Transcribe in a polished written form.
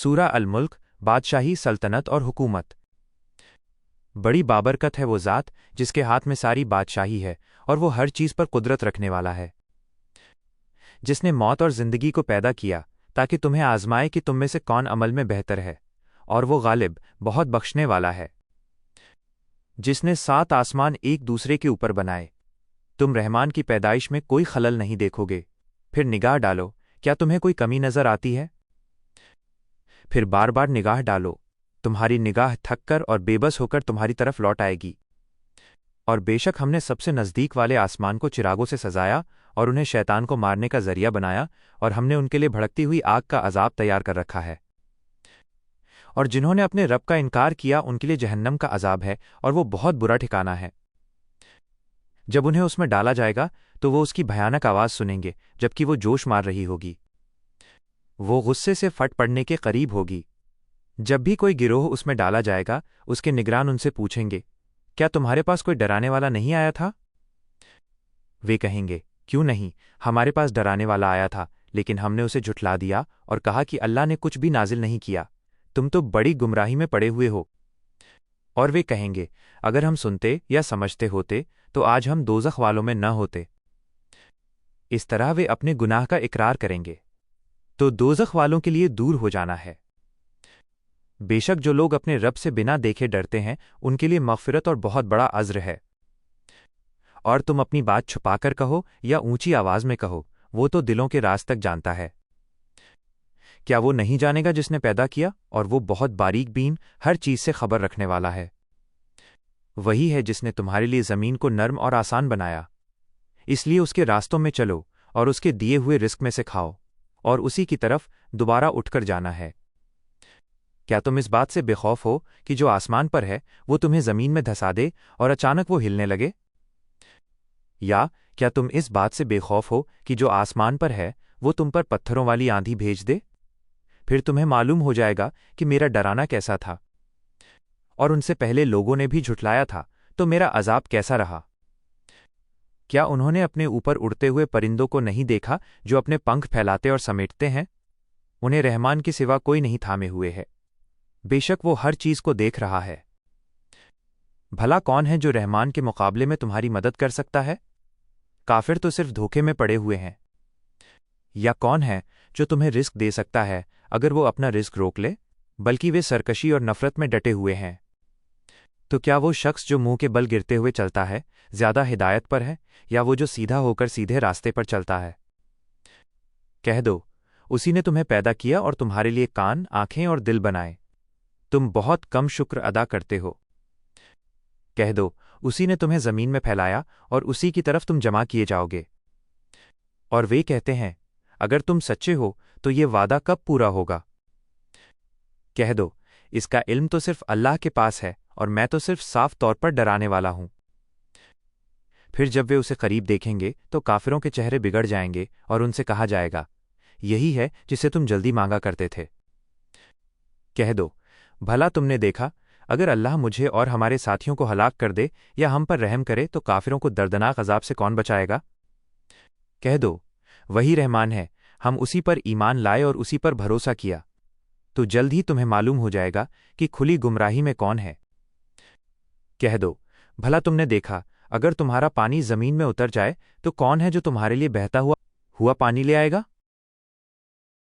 سورہ الملک، بادشاہی، سلطنت اور حکومت۔ بڑی بابرکت ہے وہ ذات جس کے ہاتھ میں ساری بادشاہی ہے اور وہ ہر چیز پر قدرت رکھنے والا ہے، جس نے موت اور زندگی کو پیدا کیا تاکہ تمہیں آزمائے کہ تم میں سے کون عمل میں بہتر ہے، اور وہ غالب، بہت بخشنے والا ہے۔ جس نے 7 آسمان ایک دوسرے کے اوپر بنائے، تم رحمان کی پیدائش میں کوئی خلل نہیں دیکھو گے۔ پھر نگاہ ڈالو، کیا تمہیں کوئی کمی نظر آتی ہے؟ پھر بار بار نگاہ ڈالو، تمہاری نگاہ تھک کر اور بے بس ہو کر تمہاری طرف لوٹ آئے گی۔ اور بے شک ہم نے سب سے نزدیک والے آسمان کو چراغوں سے سجایا اور انہیں شیطان کو مارنے کا ذریعہ بنایا، اور ہم نے ان کے لیے بھڑکتی ہوئی آگ کا عذاب تیار کر رکھا ہے۔ اور جنہوں نے اپنے رب کا انکار کیا ان کے لیے جہنم کا عذاب ہے، اور وہ بہت برا ٹھکانہ ہے۔ جب انہیں اس میں ڈالا جائے گا تو وہ اس کی بھیانک آواز سنیں گے، جبکہ وہ جوش مار رہی ہوگی، وہ غصے سے پھٹ پڑنے کے قریب ہوگی۔ جب بھی کوئی گروہ اس میں ڈالا جائے گا، اس کے نگران ان سے پوچھیں گے، کیا تمہارے پاس کوئی ڈرانے والا نہیں آیا تھا؟ وہ کہیں گے، کیوں نہیں، ہمارے پاس ڈرانے والا آیا تھا، لیکن ہم نے اسے جھٹلا دیا اور کہا کہ اللہ نے کچھ بھی نازل نہیں کیا، تم تو بڑی گمراہی میں پڑے ہوئے ہو۔ اور وہ کہیں گے، اگر ہم سنتے یا سمجھتے ہوتے تو آج ہم دوزخ والوں میں نہ ہوتے۔ اس طرح وہ اپنے گناہ کا اقرار کریں گے، تو دوزخ والوں کے لیے دور ہو جانا ہے۔ بے شک جو لوگ اپنے رب سے بنا دیکھے ڈرتے ہیں ان کے لیے مغفرت اور بہت بڑا اجر ہے۔ اور تم اپنی بات چھپا کر کہو یا اونچی آواز میں کہو، وہ تو دلوں کے راز تک جانتا ہے۔ کیا وہ نہیں جانے گا جس نے پیدا کیا، اور وہ بہت باریک بین، ہر چیز سے خبر رکھنے والا ہے۔ وہی ہے جس نے تمہارے لیے زمین کو نرم اور آسان بنایا، اس لیے اس کے راستوں میں چلو اور اس کے دیے ہوئے رزق میں سے کھاؤ، اور اسی کی طرف دوبارہ اٹھ کر جانا ہے۔ کیا تم اس بات سے بے خوف ہو کہ جو آسمان پر ہے وہ تمہیں زمین میں دھسا دے اور اچانک وہ ہلنے لگے؟ یا کیا تم اس بات سے بے خوف ہو کہ جو آسمان پر ہے وہ تم پر پتھروں والی آندھی بھیج دے؟ پھر تمہیں معلوم ہو جائے گا کہ میرا ڈرانا کیسا تھا، اور ان سے پہلے لوگوں نے بھی جھٹلایا تھا تو میرا عذاب کیسا رہا۔ کیا انہوں نے اپنے اوپر اڑتے ہوئے پرندوں کو نہیں دیکھا جو اپنے پنکھ پھیلاتے اور سمیٹتے ہیں؟ انہیں رحمان کے سوا کوئی نہیں تھامے ہوئے ہے، بے شک وہ ہر چیز کو دیکھ رہا ہے۔ بھلا کون ہے جو رحمان کے مقابلے میں تمہاری مدد کر سکتا ہے؟ کافر تو صرف دھوکے میں پڑے ہوئے ہیں۔ یا کون ہے جو تمہیں رزق دے سکتا ہے اگر وہ اپنا رزق روک لے؟ بلکہ وہ سرکشی اور نفرت میں ڈٹے ہوئے ہیں۔ تو کیا وہ شخص جو منہ کے بل گرتے ہوئے چلتا ہے زیادہ ہدایت پر ہے، یا وہ جو سیدھا ہو کر سیدھے راستے پر چلتا ہے؟ کہہ دو، اسی نے تمہیں پیدا کیا اور تمہارے لیے کان، آنکھیں اور دل بنائے، تم بہت کم شکر ادا کرتے ہو۔ کہہ دو، اسی نے تمہیں زمین میں پھیلایا اور اسی کی طرف تم جمع کیے جاؤ گے۔ اور وہ کہتے ہیں، اگر تم سچے ہو تو یہ وعدہ کب پورا ہوگا؟ کہہ دو، اس کا علم تو صرف اللہ کے پاس ہے اور میں تو صرف صاف طور پر ڈرانے والا ہوں۔ پھر جب وہ اسے قریب دیکھیں گے تو کافروں کے چہرے بگڑ جائیں گے اور ان سے کہا جائے گا، یہی ہے جسے تم جلدی مانگا کرتے تھے۔ کہہ دو، بھلا تم نے دیکھا، اگر اللہ مجھے اور ہمارے ساتھیوں کو ہلاک کر دے یا ہم پر رحم کرے تو کافروں کو دردناک عذاب سے کون بچائے گا؟ کہہ دو، وہی رحمان ہے، ہم اسی پر ایمان لائے اور اسی پر بھروسہ کیا، تو جلد ہی تمہیں معلوم ہو جائے گا کہ کھلی گمراہی میں کون ہے۔ کہہ دو، بھلا تم نے دیکھا، اگر تمہارا پانی زمین میں اتر جائے تو کون ہے جو تمہارے لیے بہتا ہوا پانی لے آئے گا؟